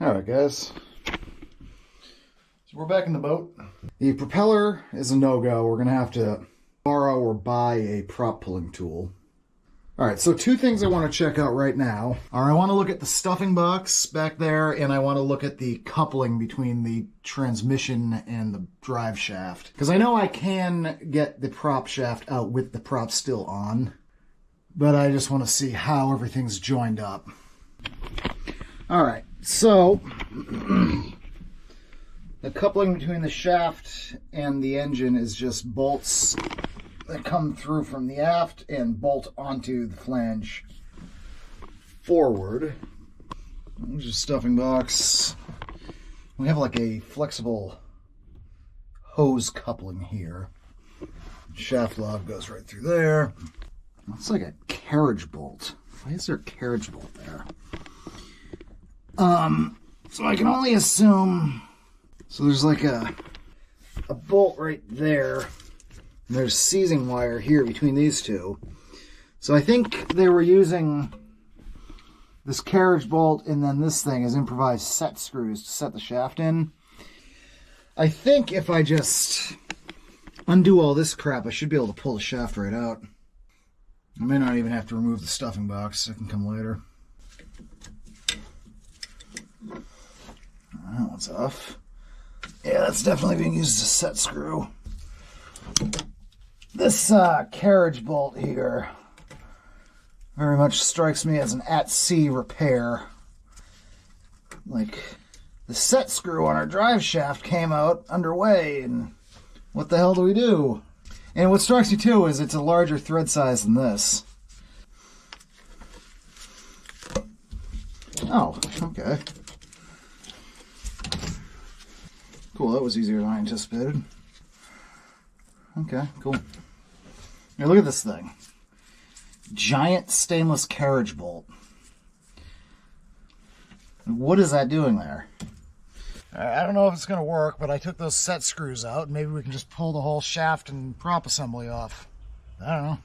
Alright guys, so we're back in the boat. The propeller is a no-go. We're going to have to borrow or buy a prop pulling tool. Alright, so two things I want to check out right now are I want to look at the stuffing box back there, and I want to look at the coupling between the transmission and the drive shaft. Because I know I can get the prop shaft out with the prop still on, but I just want to see how everything's joined up. Alright, so the coupling between the shaft and the engine is just bolts that come through from the aft and bolt onto the flange forward. There's a stuffing box. We have like a flexible hose coupling here. Shaft lock goes right through there. It's like a carriage bolt. Why is there a carriage bolt there? So I can only assume. So there's like a bolt right there. And there's seizing wire here between these two. So I think they were using this carriage bolt and then this thing as improvised set screws to set the shaft in. I think if I just undo all this crap, I should be able to pull the shaft right out. I may not even have to remove the stuffing box. It can come later. That one's off. Yeah, that's definitely being used as a set screw. This carriage bolt here very much strikes me as an at-sea repair. Like, the set screw on our drive shaft came out underway, and what the hell do we do? And what strikes me too is it's a larger thread size than this. Oh, okay. Cool, that was easier than I anticipated. Okay, cool. Here, look at this thing. Giant stainless carriage bolt. What is that doing there? I don't know if it's going to work, but I took those set screws out. Maybe we can just pull the whole shaft and prop assembly off. I don't know.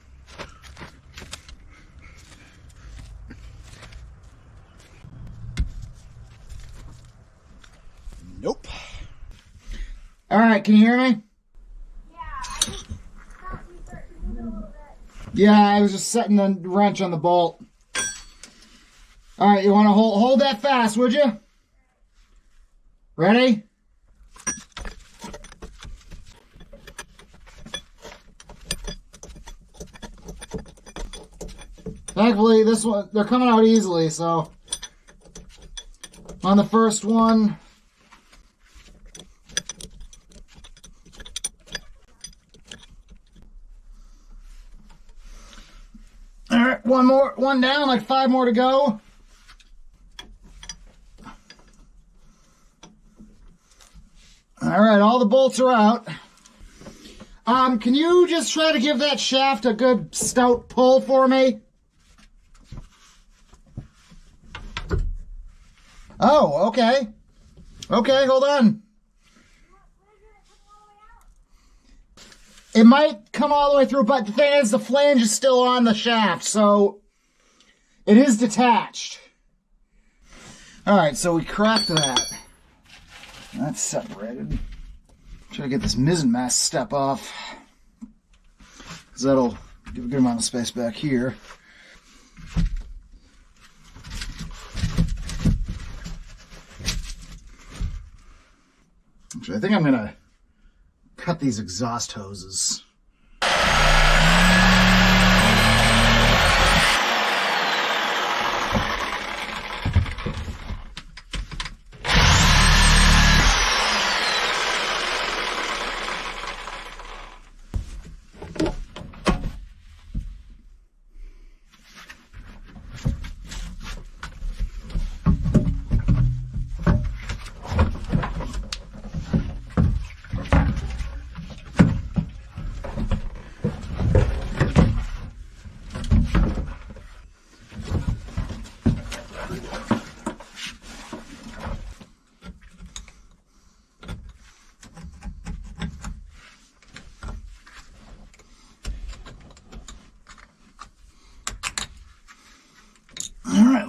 Nope. All right, can you hear me? Yeah, I was just setting the wrench on the bolt. All right, you want to hold that fast, would you? Ready? Thankfully, this one, they're coming out easily, so on the first one. All right, one down, like 5 more to go. All right, all the bolts are out. Can you just try to give that shaft a good stout pull for me? Oh, okay. Okay, hold on. It might come all the way through, but the thing is, the flange is still on the shaft, so it is detached. All right, so we cracked that. That's separated. Try to get this Mizzen mast step off, because that'll give a good amount of space back here. Actually, I think I'm going to cut these exhaust hoses.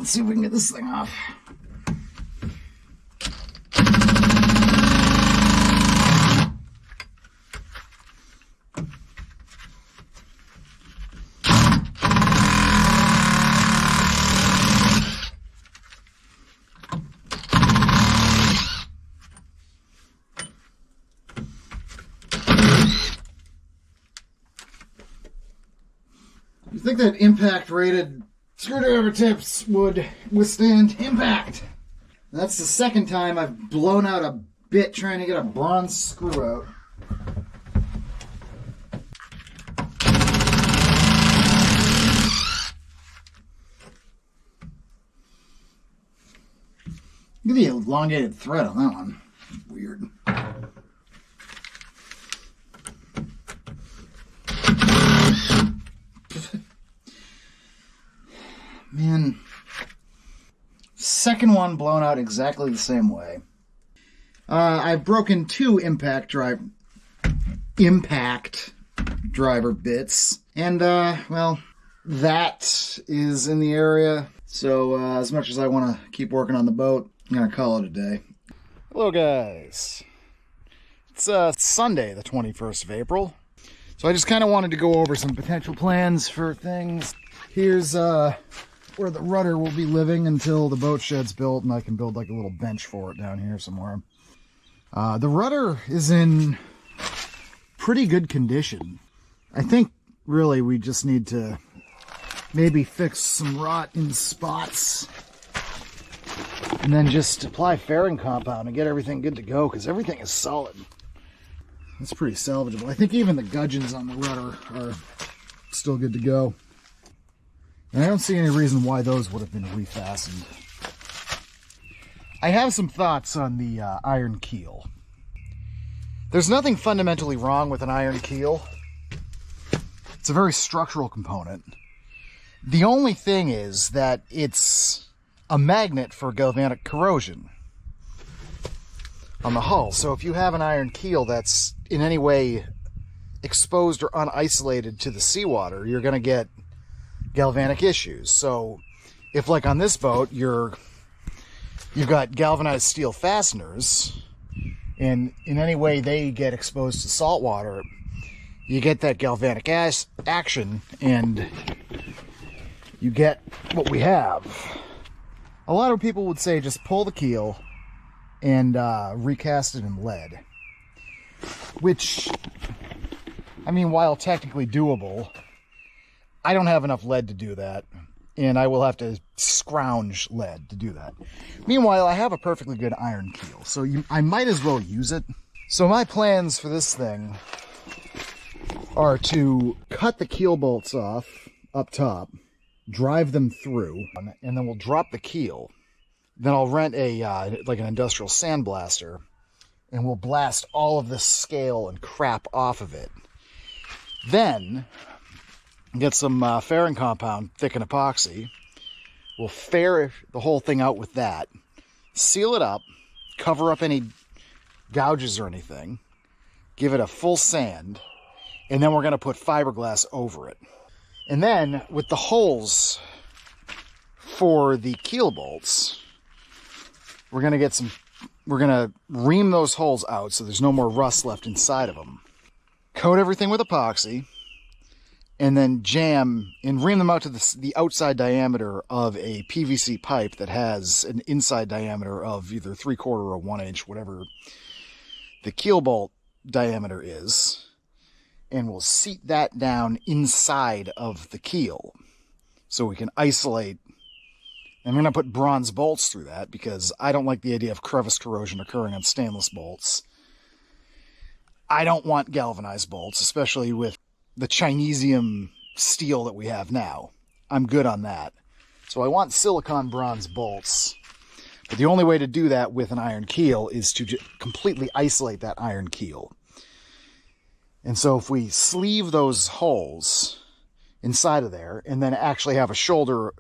Let's see if we can get this thing off. that impact rated screwdriver tips would withstand impact. That's the second time I've blown out a bit trying to get a bronze screw out. Look at the elongated thread on that one. Weird. Man. Second one blown out exactly the same way. I've broken 2 impact driver bits. And, well, that is in the area. So, as much as I want to keep working on the boat, I'm going to call it a day. Hello, guys. It's Sunday, the 21st of April. So I just kind of wanted to go over some potential plans for things. Here's where the rudder will be living until the boat shed's built, and I can build like a little bench for it down here somewhere. The rudder is in pretty good condition. I think, really, we just need to maybe fix some rot in spots and then just apply fairing compound and get everything good to go, because everything is solid. It's pretty salvageable. I think even the gudgeons on the rudder are still good to go. And I don't see any reason why those would have been refastened. I have some thoughts on the iron keel. There's nothing fundamentally wrong with an iron keel. It's a very structural component. The only thing is that it's a magnet for galvanic corrosion on the hull. So if you have an iron keel that's in any way exposed or unisolated to the seawater, you're going to get galvanic issues. So if, like on this boat, you've got galvanized steel fasteners, and in any way they get exposed to salt water, you get that galvanic action, and you get what we have. A lot of people would say just pull the keel and recast it in lead, which, I mean, while technically doable, I don't have enough lead to do that, and I will have to scrounge lead to do that. Meanwhile, I have a perfectly good iron keel, so I might as well use it. So my plans for this thing are to cut the keel bolts off up top, drive them through, and then we'll drop the keel. Then I'll rent like an industrial sandblaster, and we'll blast all of this scale and crap off of it. Then get some fairing compound, thicken epoxy. We'll fair the whole thing out with that, seal it up, cover up any gouges or anything, give it a full sand, and then we're going to put fiberglass over it. And then with the holes for the keel bolts, we're going to ream those holes out so there's no more rust left inside of them. Coat everything with epoxy, and then jam and ream them out to the outside diameter of a PVC pipe that has an inside diameter of either 3/4 or 1 inch, whatever the keel bolt diameter is. And we'll seat that down inside of the keel so we can isolate. I'm going to put bronze bolts through that because I don't like the idea of crevice corrosion occurring on stainless bolts. I don't want galvanized bolts, especially with the Chinesium steel that we have now. I'm good on that. So I want silicon bronze bolts. But the only way to do that with an iron keel is to completely isolate that iron keel. And so if we sleeve those holes inside of there and then actually have a shoulder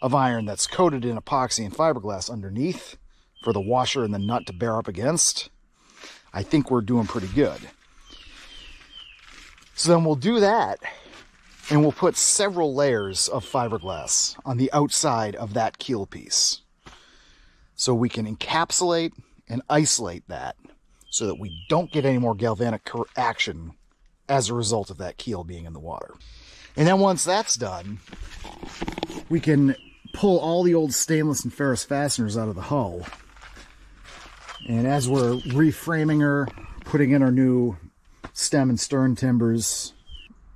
of iron that's coated in epoxy and fiberglass underneath for the washer and the nut to bear up against, I think we're doing pretty good. So then we'll do that, and we'll put several layers of fiberglass on the outside of that keel piece. So we can encapsulate and isolate that so that we don't get any more galvanic action as a result of that keel being in the water. And then once that's done, we can pull all the old stainless and ferrous fasteners out of the hull. And as we're reframing her, putting in our new stem and stern timbers,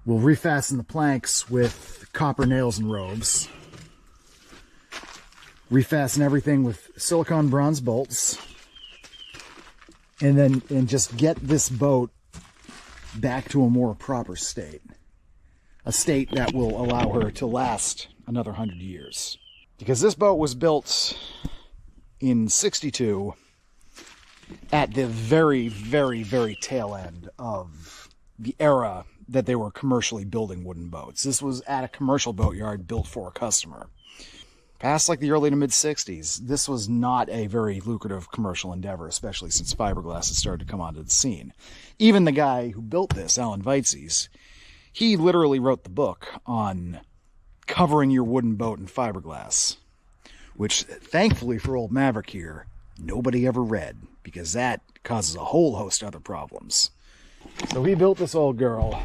we'll refasten the planks with copper nails and rovers. Refasten everything with silicone bronze bolts. And just get this boat back to a more proper state. A state that will allow her to last another 100 years. Because this boat was built in '62 at the very, very, very tail end of the era that they were commercially building wooden boats. This was at a commercial boatyard built for a customer. Past like the early to mid '60s, this was not a very lucrative commercial endeavor, especially since fiberglass had started to come onto the scene. Even the guy who built this, Allan Vaitses, he literally wrote the book on covering your wooden boat in fiberglass, which thankfully for old Maverick here, nobody ever read, because that causes a whole host of other problems. So he built this old girl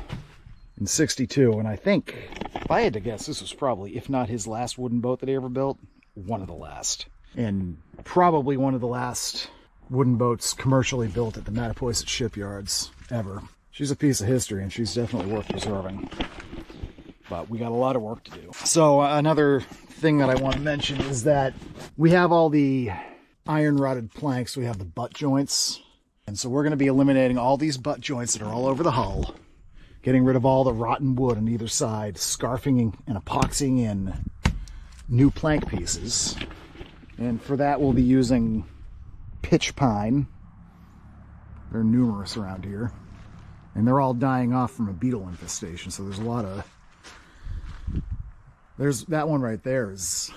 in '62, and I think, if I had to guess, this was probably, if not his last wooden boat that he ever built, one of the last. And probably one of the last wooden boats commercially built at the Mattapoisett shipyards ever. She's a piece of history, and she's definitely worth preserving. But we got a lot of work to do. So another thing that I want to mention is that we have all the iron rotted planks. We have the butt joints. And so we're going to be eliminating all these butt joints that are all over the hull, getting rid of all the rotten wood on either side, scarfing and epoxying in new plank pieces. And for that we'll be using pitch pine. There are numerous around here. And they're all dying off from a beetle infestation, so there's a lot of... There's that one right there is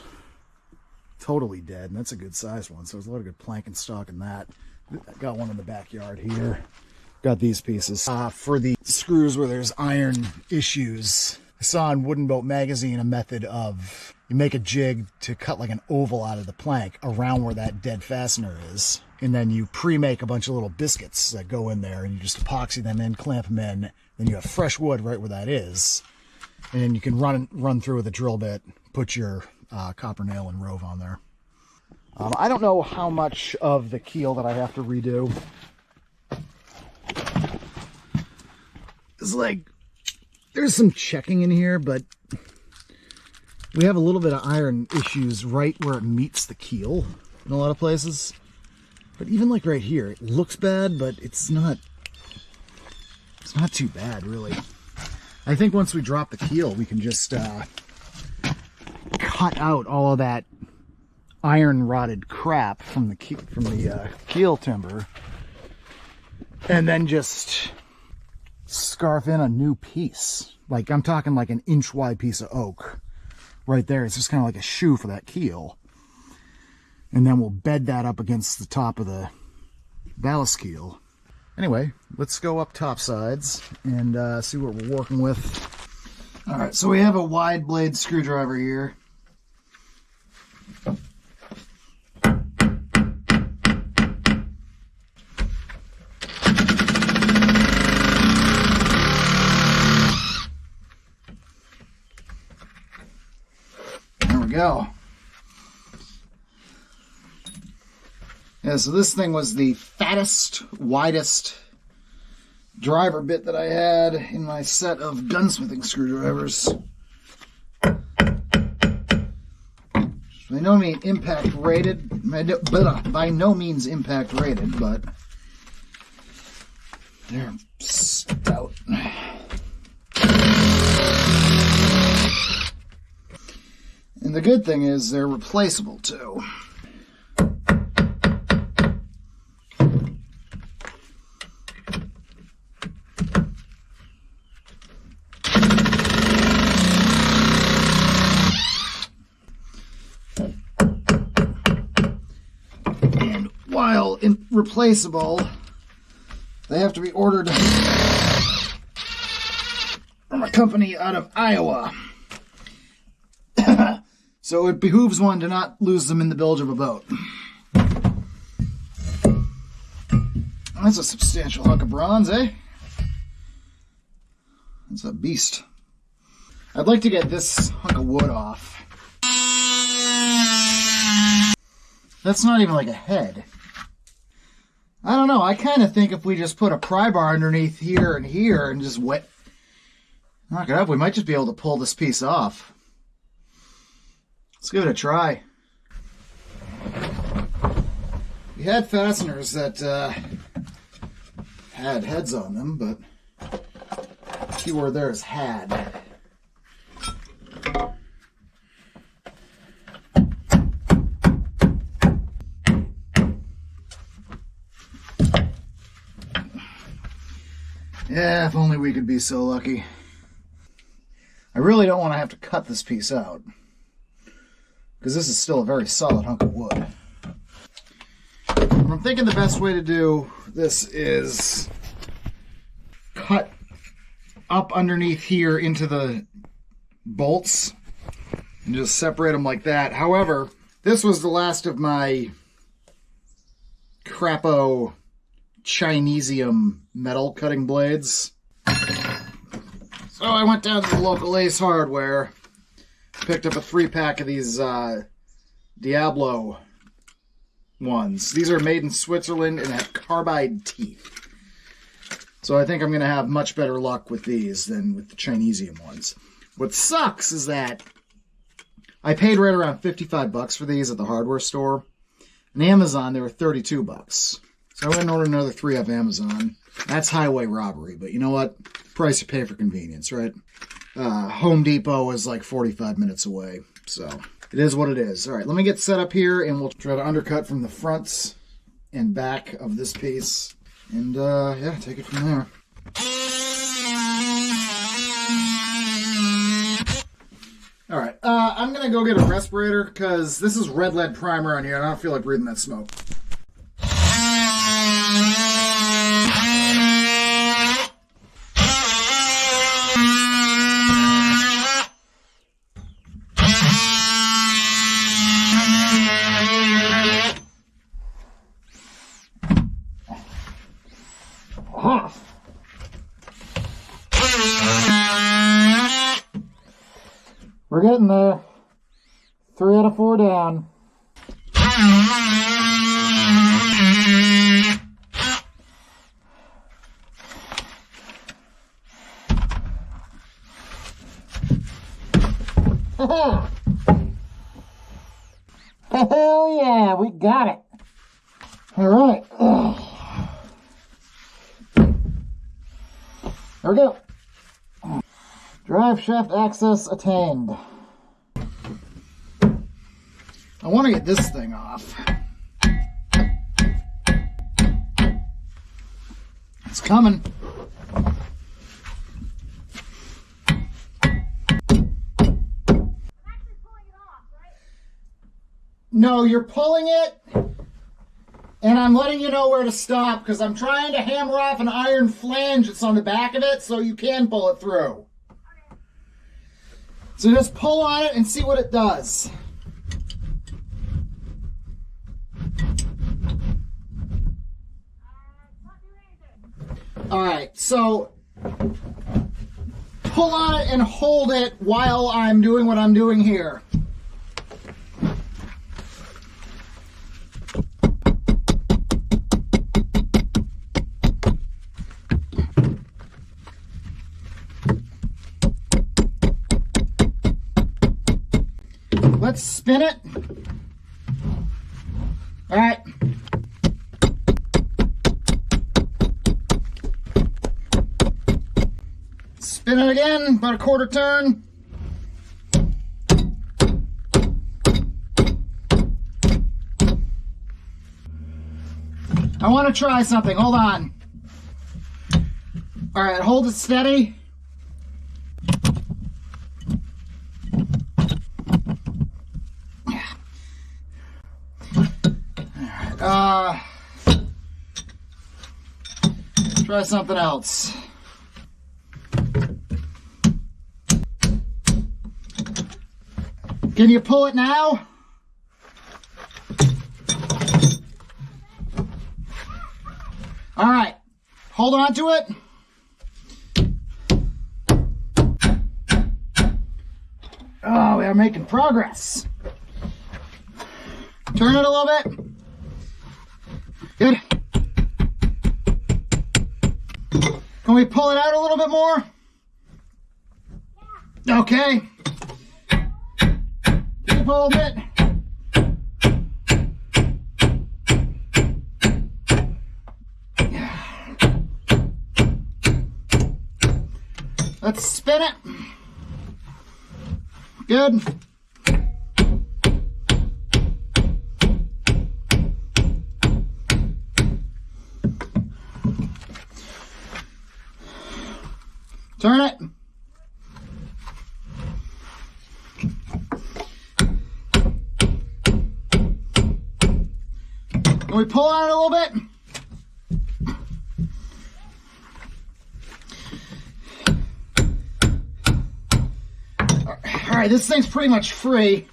totally dead, and that's a good sized one, so there's a lot of good plank and stock in that. Got one in the backyard here. Got these pieces. For the screws where there's iron issues, I saw in Wooden Boat Magazine a method of, you make a jig to cut like an oval out of the plank around where that dead fastener is, and then you pre-make a bunch of little biscuits that go in there, and you just epoxy them in, clamp them in, then you have fresh wood right where that is, and then you can run through with a drill bit, put your copper nail and rove on there. I don't know how much of the keel that I have to redo. It's like, there's some checking in here, but we have a little bit of iron issues right where it meets the keel in a lot of places. But even like right here, it looks bad, but it's not too bad, really. I think once we drop the keel, we can just cut out all of that iron rotted crap from the keel timber, and then just scarf in a new piece. Like, I'm talking like an inch wide piece of oak right there. It's just kind of like a shoe for that keel, and then we'll bed that up against the top of the ballast keel. Anyway, let's go up top sides and see what we're working with. All right, so we have a wide blade screwdriver here. Go. Yeah, so this thing was the fattest, widest driver bit that I had in my set of gunsmithing screwdrivers. By no means impact rated, by no means impact rated, but they're stout. And the good thing is they're replaceable too. And while replaceable, they have to be ordered from a company out of Iowa. So it behooves one to not lose them in the bilge of a boat. That's a substantial hunk of bronze, eh? That's a beast. I'd like to get this hunk of wood off. That's not even like a head. I don't know. I kind of think if we just put a pry bar underneath here and just Knock it up. We might just be able to pull this piece off. Let's give it a try. We had fasteners that had heads on them, but the keyword there is had. Yeah, if only we could be so lucky. I really don't want to have to cut this piece out, because this is still a very solid hunk of wood. I'm thinking the best way to do this is cut up underneath here into the bolts and just separate them like that. However, this was the last of my crapo Chinesium metal cutting blades. So I went down to the local Ace Hardware, picked up a 3-pack of these Diablo ones. These are made in Switzerland and have carbide teeth. So I think I'm going to have much better luck with these than with the Chinesium ones. What sucks is that I paid right around $55 for these at the hardware store. On Amazon, they were $32. So I went and ordered another 3 off Amazon. That's highway robbery, but you know what? Price you pay for convenience, right? Home Depot is like 45 minutes away, so it is what it is. All right, let me get set up here, and we'll try to undercut from the fronts and back of this piece, and yeah, take it from there. All right, I'm gonna go get a respirator because this is red lead primer on here, and I don't feel like breathing that smoke. We're getting there. 3 out of 4 down. Hell yeah, we got it. All right. There we go. Drive shaft access attained. I want to get this thing off. It's coming. No, you're pulling it, and I'm letting you know where to stop because I'm trying to hammer off an iron flange that's on the back of it so you can pull it through. Okay. So just pull on it and see what it does. All right, so pull on it and hold it while I'm doing what I'm doing here. Let's spin it. All right. Spin it again, about a quarter turn. I want to try something. Hold on. All right, hold it steady. Try something else. Can you pull it now? All right, hold on to it. Oh, we are making progress. Turn it a little bit. Good. Can we pull it out a little bit more? Okay. Keep holding it. Let's spin it. Good. Turn it. Can we pull on it a little bit? All right, this thing's pretty much free.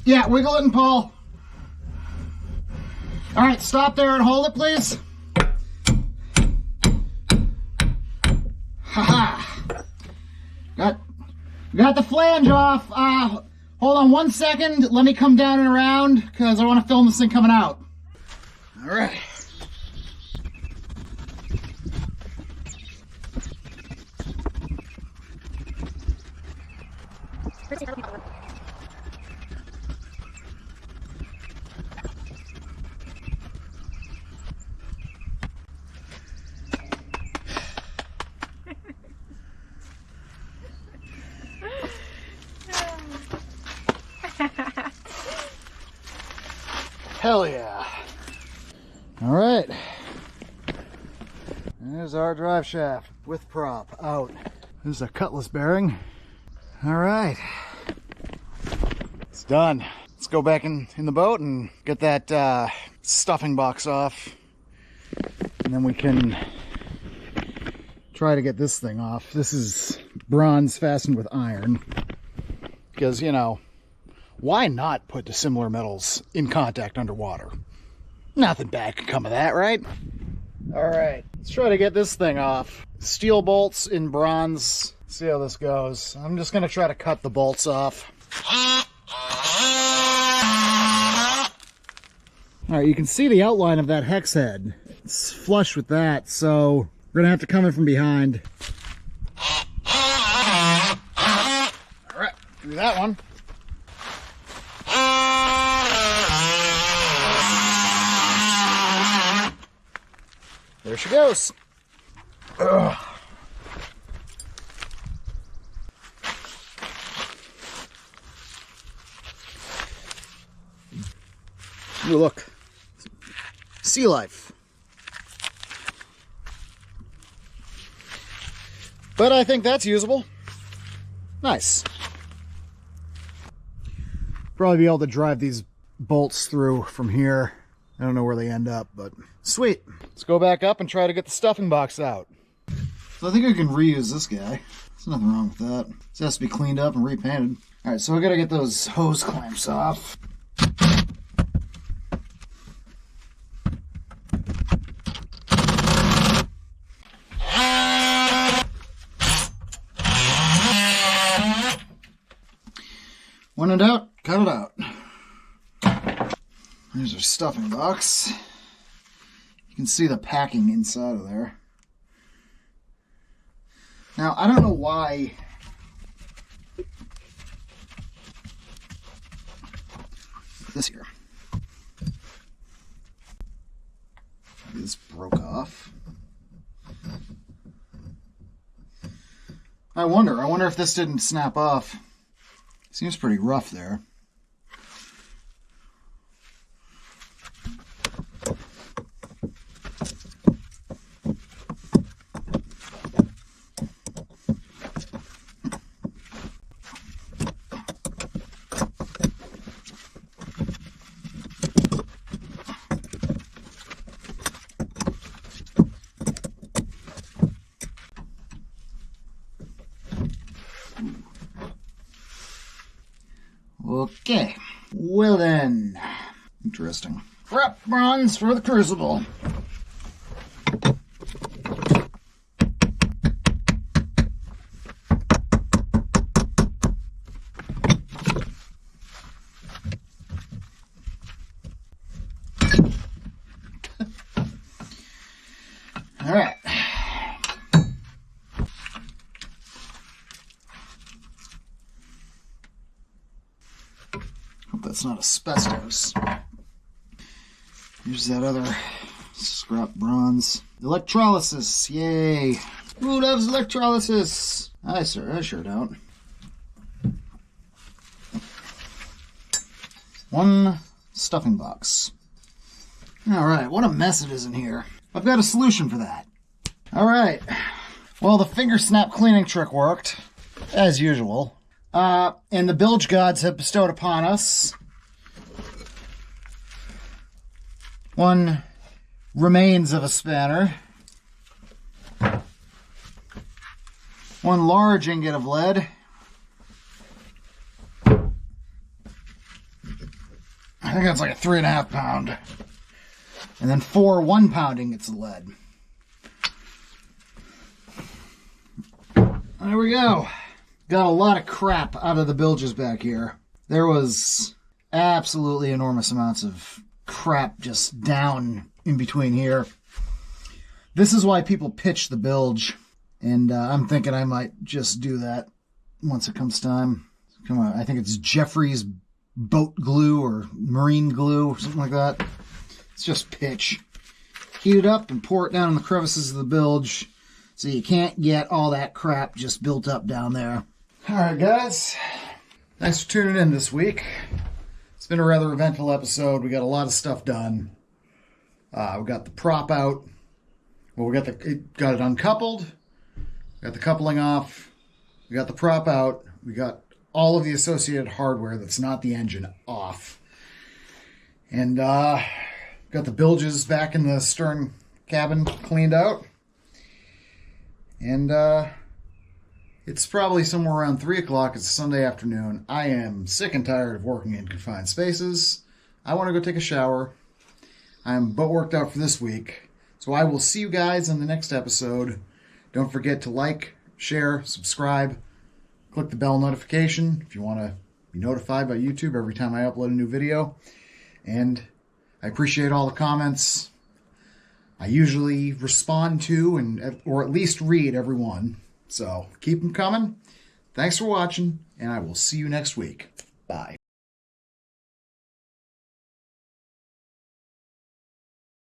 Yeah, wiggle it and pull. All right, stop there and hold it, please. Haha. Got the flange off. Hold on 1 second. Let me come down and around because I want to film this thing coming out. All right. Hell yeah. All right. There's our drive shaft with prop out. This is a Cutlass bearing. All right. It's done. Let's go back in the boat and get that stuffing box off. And then we can try to get this thing off. This is bronze fastened with iron. Because, you know, why not put dissimilar metals in contact underwater? Nothing bad can come of that, right? All right, let's try to get this thing off. Steel bolts in bronze. See how this goes. I'm just gonna try to cut the bolts off. All right, you can see the outline of that hex head. It's flush with that, so we're gonna have to come in from behind. All right, do that one. There she goes. Ugh. Ooh, look. Sea life. But I think that's usable. Nice. Probably be able to drive these bolts through from here. I don't know where they end up, but sweet. Let's go back up and try to get the stuffing box out. So I think I can reuse this guy. There's nothing wrong with that. This has to be cleaned up and repainted. All right, so I gotta get those hose clamps off. When in doubt, cut it out. There's our stuffing box. You can see the packing inside of there. Now, I don't know why this here. This broke off. I wonder if this didn't snap off. Seems pretty rough there. Okay, well then, interesting. Prep bronze for the crucible. All right. Hope that's not asbestos. Here's that other scrap bronze. Electrolysis, yay! Who loves electrolysis? I sure don't. One stuffing box. Alright, what a mess it is in here. I've got a solution for that. Alright. Well, the finger snap cleaning trick worked, as usual. And the bilge gods have bestowed upon us one remains of a spanner, one large ingot of lead, I think that's like a 3.5 pound, and then 4 1-pound ingots of lead. There we go. Got a lot of crap out of the bilges back here. There was absolutely enormous amounts of crap just down in between here. This is why people pitch the bilge, and I'm thinking I might just do that once it comes time. Come on, I think it's Jeffrey's boat glue or marine glue or something like that. It's just pitch. Heat it up and pour it down in the crevices of the bilge so you can't get all that crap just built up down there. Alright guys, thanks for tuning in this week. It's been a rather eventful episode. We got a lot of stuff done. We got the prop out. Well, we got it uncoupled. Got the coupling off. We got the prop out. We got all of the associated hardware that's not the engine off. And got the bilges back in the stern cabin cleaned out. And it's probably somewhere around 3 o'clock. It's a Sunday afternoon. I am sick and tired of working in confined spaces. I want to go take a shower. I'm butt worked out for this week. So I will see you guys in the next episode. Don't forget to like, share, subscribe, click the bell notification if you want to be notified by YouTube every time I upload a new video. And I appreciate all the comments. I usually respond to or at least read every one. So keep them coming. Thanks for watching, and I will see you next week. Bye.